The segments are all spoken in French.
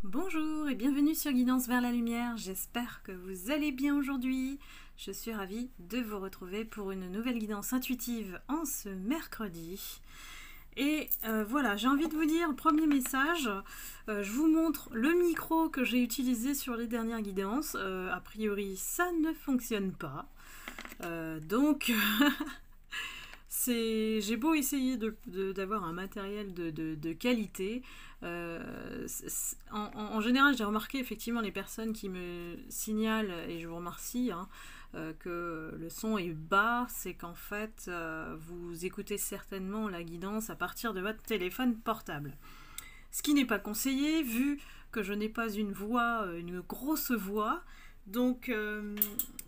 Bonjour et bienvenue sur Guidance vers la lumière, j'espère que vous allez bien aujourd'hui. Je suis ravie de vous retrouver pour une nouvelle guidance intuitive en ce mercredi. Et voilà, j'ai envie de vous dire, premier message, je vous montre le micro que j'ai utilisé sur les dernières guidances. A priori, ça ne fonctionne pas. Donc... J'ai beau essayer d'avoir un matériel de qualité, en général j'ai remarqué effectivement les personnes qui me signalent, et je vous remercie, hein, que le son est bas, c'est qu'en fait vous écoutez certainement la guidance à partir de votre téléphone portable. Ce qui n'est pas conseillé vu que je n'ai pas une voix, une grosse voix. Donc,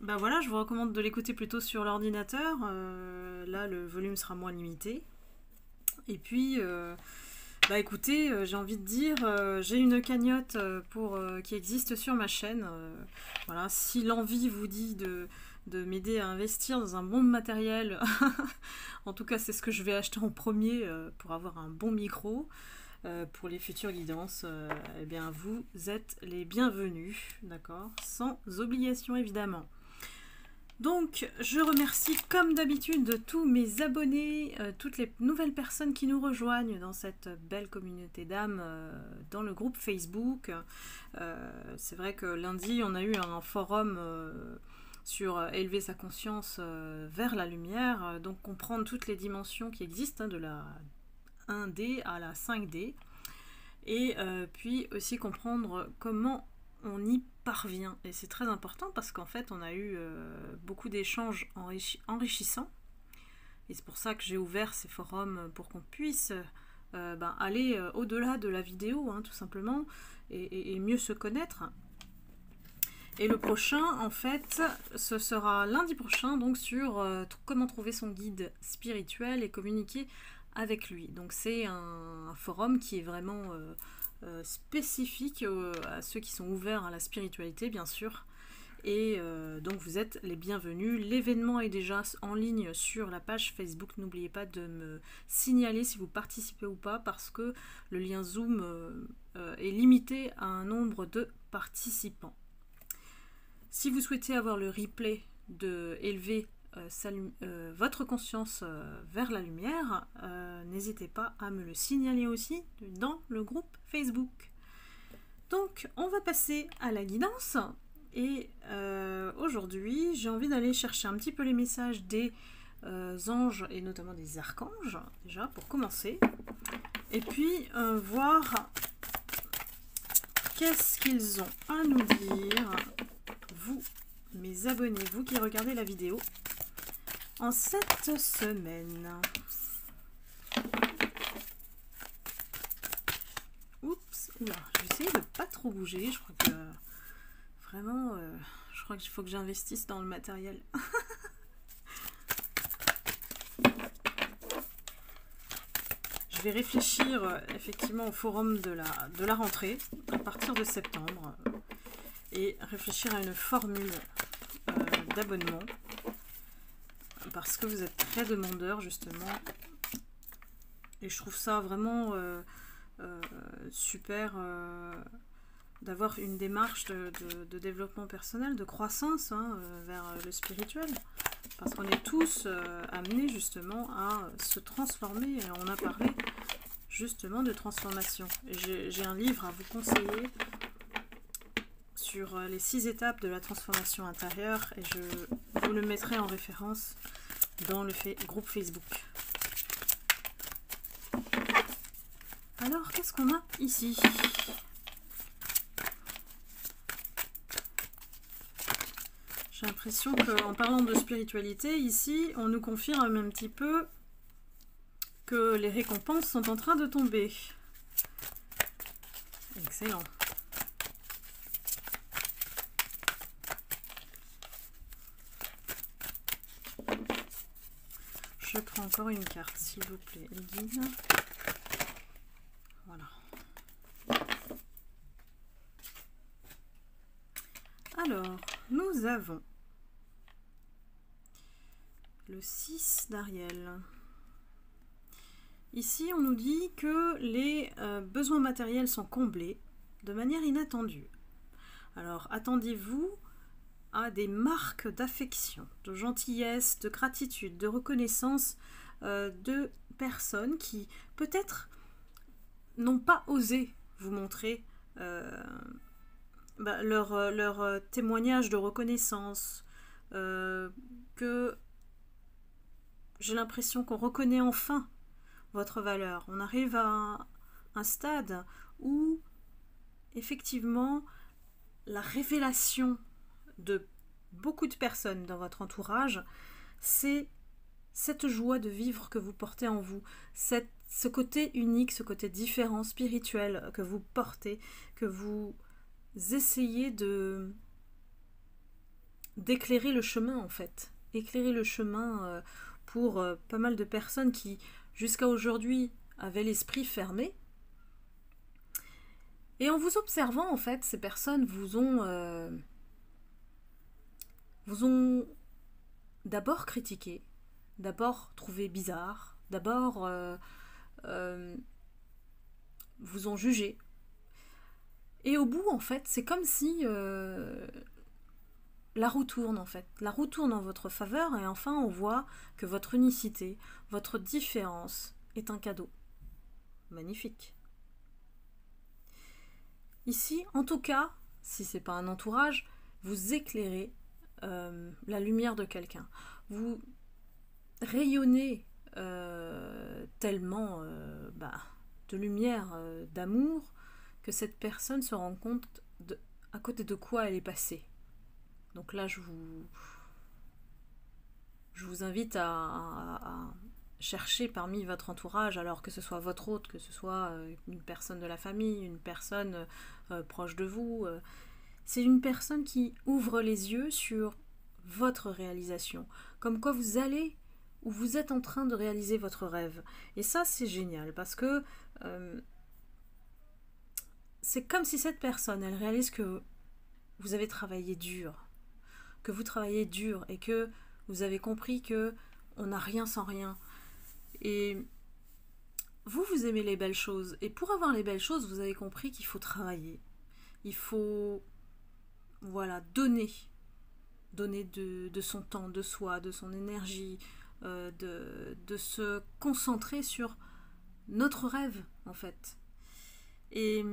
ben voilà, je vous recommande de l'écouter plutôt sur l'ordinateur. Là, le volume sera moins limité. Et puis, bah écoutez, j'ai envie de dire, j'ai une cagnotte qui existe sur ma chaîne. Voilà, si l'envie vous dit de m'aider à investir dans un bon matériel, en tout cas, c'est ce que je vais acheter en premier pour avoir un bon micro. Pour les futures guidances, eh bien vous êtes les bienvenus, d'accord, sans obligation évidemment. Donc je remercie comme d'habitude tous mes abonnés, toutes les nouvelles personnes qui nous rejoignent dans cette belle communauté d'âmes dans le groupe Facebook. C'est vrai que lundi on a eu un forum sur élever sa conscience vers la lumière, donc comprendre toutes les dimensions qui existent, hein, de la 1D à la 5D, et puis aussi comprendre comment on y parvient. Et c'est très important parce qu'en fait on a eu beaucoup d'échanges enrichissants, et c'est pour ça que j'ai ouvert ces forums pour qu'on puisse aller au-delà de la vidéo, hein, tout simplement, et mieux se connaître. Et le prochain, en fait, ce sera lundi prochain, donc sur comment trouver son guide spirituel et communiquer avec lui. Donc c'est un forum qui est vraiment spécifique à ceux qui sont ouverts à la spiritualité, bien sûr. Et donc vous êtes les bienvenus. L'événement est déjà en ligne sur la page Facebook. N'oubliez pas de me signaler si vous participez ou pas, parce que le lien Zoom est limité à un nombre de participants. Si vous souhaitez avoir le replay de élever votre conscience vers la lumière, n'hésitez pas à me le signaler aussi dans le groupe Facebook. Donc on va passer à la guidance, et aujourd'hui j'ai envie d'aller chercher un petit peu les messages des anges et notamment des archanges, déjà pour commencer, et puis voir qu'est-ce qu'ils ont à nous dire, vous mes abonnés, vous qui regardez la vidéo, en cette semaine. Oups, oula, je vais essayer de ne pas trop bouger. Je crois que vraiment, je crois qu'il faut que j'investisse dans le matériel. Je vais réfléchir effectivement au forum de la rentrée à partir de septembre, et réfléchir à une formule d'abonnement, parce que vous êtes très demandeurs justement, et je trouve ça vraiment super d'avoir une démarche de développement personnel, de croissance, hein, vers le spirituel, parce qu'on est tous amenés justement à se transformer, et on a parlé justement de transformation. J'ai un livre à vous conseiller sur les 6 étapes de la transformation intérieure, et je vous le mettrai en référence dans le groupe Facebook. Alors, qu'est-ce qu'on a ici? J'ai l'impression qu'en parlant de spiritualité, ici, on nous confirme un petit peu que les récompenses sont en train de tomber. Excellent. Je prends encore une carte, s'il vous plaît, les guides. Voilà. Alors, nous avons le 6 d'Ariel. Ici, on nous dit que les besoins matériels sont comblés, de manière inattendue. Alors attendez-vous à des marques d'affection, de gentillesse, de gratitude, de reconnaissance de personnes qui peut-être n'ont pas osé vous montrer leur témoignage de reconnaissance, que j'ai l'impression qu'on reconnaît enfin votre valeur. On arrive à un stade où effectivement la révélation de beaucoup de personnes dans votre entourage, c'est cette joie de vivre que vous portez en vous, ce côté unique, ce côté différent, spirituel que vous portez, que vous essayez d'éclairer le chemin en fait. Éclairer le chemin pour pas mal de personnes qui jusqu'à aujourd'hui avaient l'esprit fermé. Et en vous observant en fait, ces personnes vous ont d'abord critiqué, d'abord trouvé bizarre, d'abord vous ont jugé. Et au bout, en fait, c'est comme si la roue tourne, en fait. La roue tourne en votre faveur et enfin on voit que votre unicité, votre différence est un cadeau. Magnifique. Ici, en tout cas, si c'est pas un entourage, vous éclairez la lumière de quelqu'un. Vous rayonnez tellement de lumière, d'amour, que cette personne se rend compte à côté de quoi elle est passée. Donc là, je vous invite à chercher parmi votre entourage, alors que ce soit votre hôte, que ce soit une personne de la famille, une personne proche de vous. C'est une personne qui ouvre les yeux sur votre réalisation. Comme quoi vous allez ou vous êtes en train de réaliser votre rêve. Et ça, c'est génial parce que c'est comme si cette personne, elle réalise que vous avez travaillé dur, que vous travaillez dur et que vous avez compris que on n'a rien sans rien. Et vous aimez les belles choses. Et pour avoir les belles choses, vous avez compris qu'il faut travailler. Il faut, donner de son temps, de soi, de son énergie, de se concentrer sur notre rêve, en fait. Et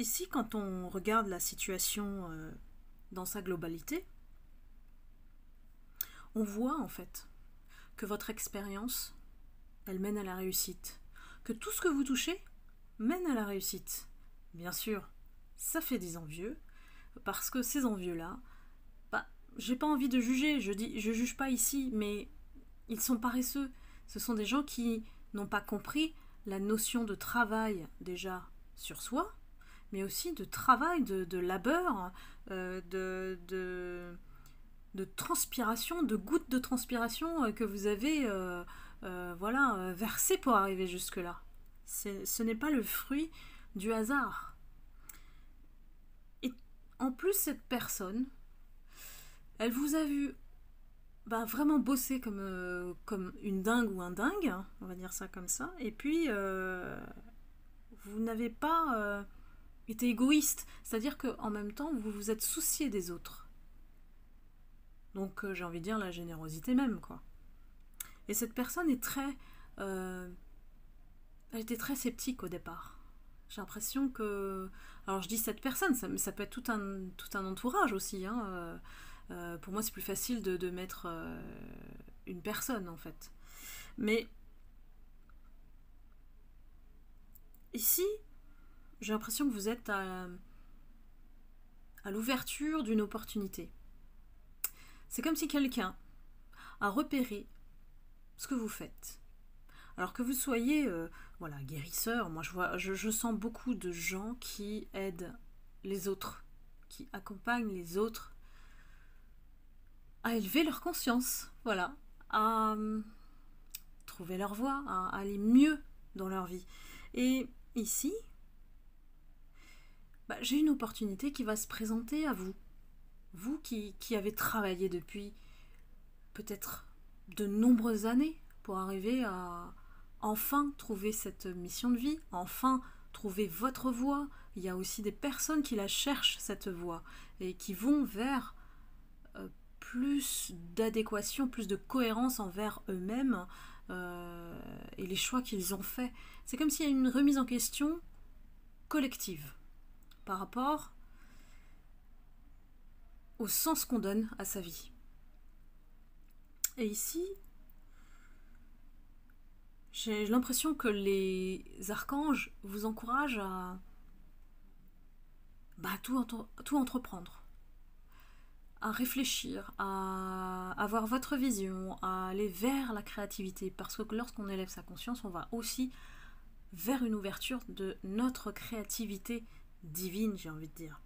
ici, quand on regarde la situation dans sa globalité, on voit en fait que votre expérience, elle mène à la réussite. Que tout ce que vous touchez mène à la réussite. Bien sûr, ça fait des envieux, parce que ces envieux-là, j'ai pas envie de juger, je juge pas ici, mais ils sont paresseux. Ce sont des gens qui n'ont pas compris la notion de travail déjà sur soi, mais aussi de travail, de labeur, de transpiration, de gouttes de transpiration que vous avez versées pour arriver jusque-là. Ce n'est pas le fruit du hasard. Et en plus, cette personne, elle vous a vu vraiment bosser comme une dingue ou un dingue, hein, on va dire ça comme ça, et puis vous n'avez pas été égoïste, c'est-à-dire qu'en même temps, vous vous êtes soucié des autres. Donc j'ai envie de dire la générosité même, quoi. Et cette personne est elle était très sceptique au départ. J'ai l'impression que... Alors je dis cette personne, ça peut être tout un entourage aussi, hein. Pour moi c'est plus facile de mettre une personne en fait. Mais ici, j'ai l'impression que vous êtes à l'ouverture d'une opportunité. C'est comme si quelqu'un a repéré ce que vous faites. Alors que vous soyez guérisseur, moi je sens beaucoup de gens qui aident les autres, qui accompagnent les autres à élever leur conscience, à trouver leur voie, à aller mieux dans leur vie. Et ici, j'ai une opportunité qui va se présenter à vous. Vous qui avez travaillé depuis peut-être de nombreuses années pour arriver à enfin trouver cette mission de vie, enfin trouver votre voie. Il y a aussi des personnes qui la cherchent, cette voie, et qui vont vers plus d'adéquation, plus de cohérence envers eux-mêmes et les choix qu'ils ont faits. C'est comme s'il y a une remise en question collective par rapport au sens qu'on donne à sa vie. Et ici, j'ai l'impression que les archanges vous encouragent à tout entreprendre, à réfléchir, à avoir votre vision, à aller vers la créativité. Parce que lorsqu'on élève sa conscience, on va aussi vers une ouverture de notre créativité divine, j'ai envie de dire.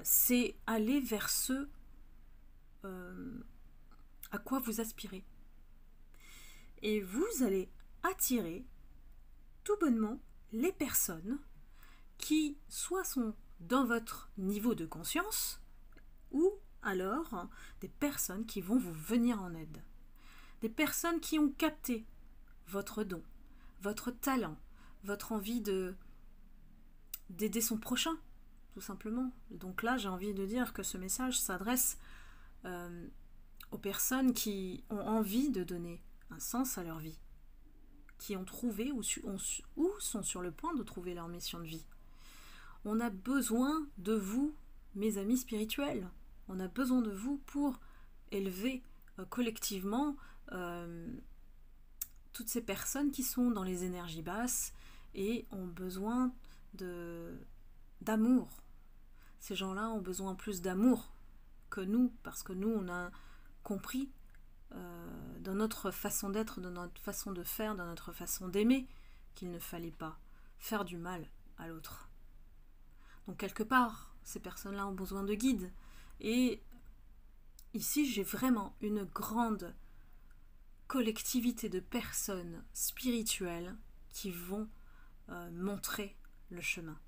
C'est aller vers ce à quoi vous aspirez. Et vous allez attirer tout bonnement les personnes qui soit sont dans votre niveau de conscience ou alors des personnes qui vont vous venir en aide. Des personnes qui ont capté votre don, votre talent, votre envie d'aider son prochain, tout simplement. Donc là, j'ai envie de dire que ce message s'adresse aux personnes qui ont envie de donner un sens à leur vie, qui ont trouvé ou sont sur le point de trouver leur mission de vie. On a besoin de vous, mes amis spirituels. On a besoin de vous pour élever collectivement toutes ces personnes qui sont dans les énergies basses et ont besoin d'amour. Ces gens-là ont besoin plus d'amour que nous, parce que nous, on a compris dans notre façon d'être, dans notre façon de faire, dans notre façon d'aimer, qu'il ne fallait pas faire du mal à l'autre. Donc quelque part, ces personnes-là ont besoin de guide. Et ici, j'ai vraiment une grande collectivité de personnes spirituelles qui vont montrer le chemin.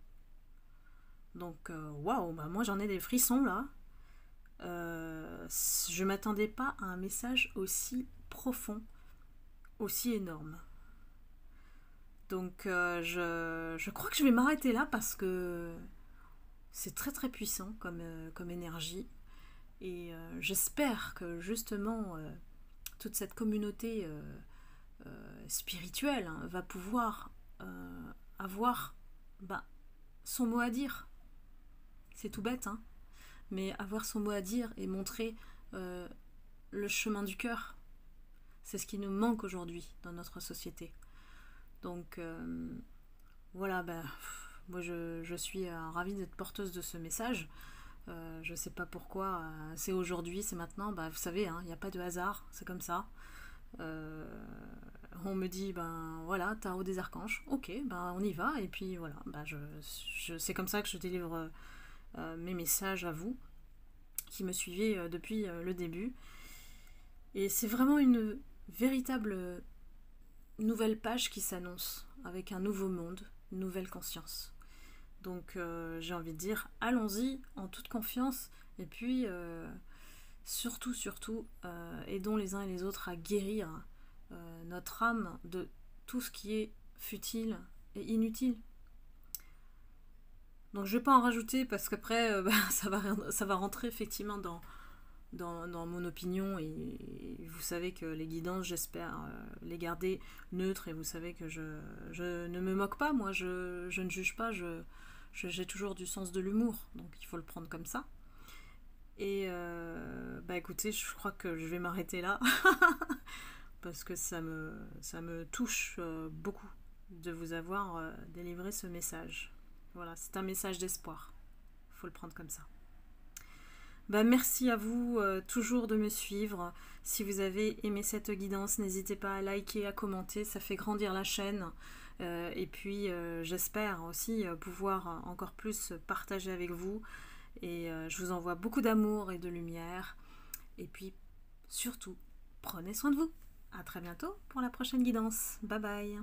Donc, waouh, moi j'en ai des frissons là. Je m'attendais pas à un message aussi profond, aussi énorme. Donc, je crois que je vais m'arrêter là parce que c'est très très puissant comme énergie. Et j'espère que justement toute cette communauté spirituelle va pouvoir avoir son mot à dire. C'est tout bête, hein, mais avoir son mot à dire et montrer le chemin du cœur, c'est ce qui nous manque aujourd'hui dans notre société. Donc voilà, moi je suis ravie d'être porteuse de ce message. Je sais pas pourquoi c'est aujourd'hui, c'est maintenant, vous savez, il n'y a pas de hasard, c'est comme ça. On me dit voilà, tarot des archanges, ok, on y va, et puis voilà, c'est comme ça que je délivre mes messages à vous qui me suivez depuis le début. Et c'est vraiment une véritable nouvelle page qui s'annonce avec un nouveau monde, une nouvelle conscience. Donc j'ai envie de dire, allons-y en toute confiance, et puis surtout, aidons les uns et les autres à guérir notre âme de tout ce qui est futile et inutile. Donc je vais pas en rajouter parce qu'après ça va rentrer effectivement dans mon opinion, et vous savez que les guidances, j'espère les garder neutres, et vous savez que je ne me moque pas, moi je ne juge pas, j'ai toujours du sens de l'humour, donc il faut le prendre comme ça. Et écoutez, je crois que je vais m'arrêter là parce que ça me touche beaucoup de vous avoir délivré ce message. Voilà, c'est un message d'espoir, il faut le prendre comme ça. Merci à vous toujours de me suivre. Si vous avez aimé cette guidance, n'hésitez pas à liker, à commenter, ça fait grandir la chaîne. Et puis j'espère aussi pouvoir encore plus partager avec vous. Et je vous envoie beaucoup d'amour et de lumière. Et puis surtout, prenez soin de vous. À très bientôt pour la prochaine guidance. Bye bye.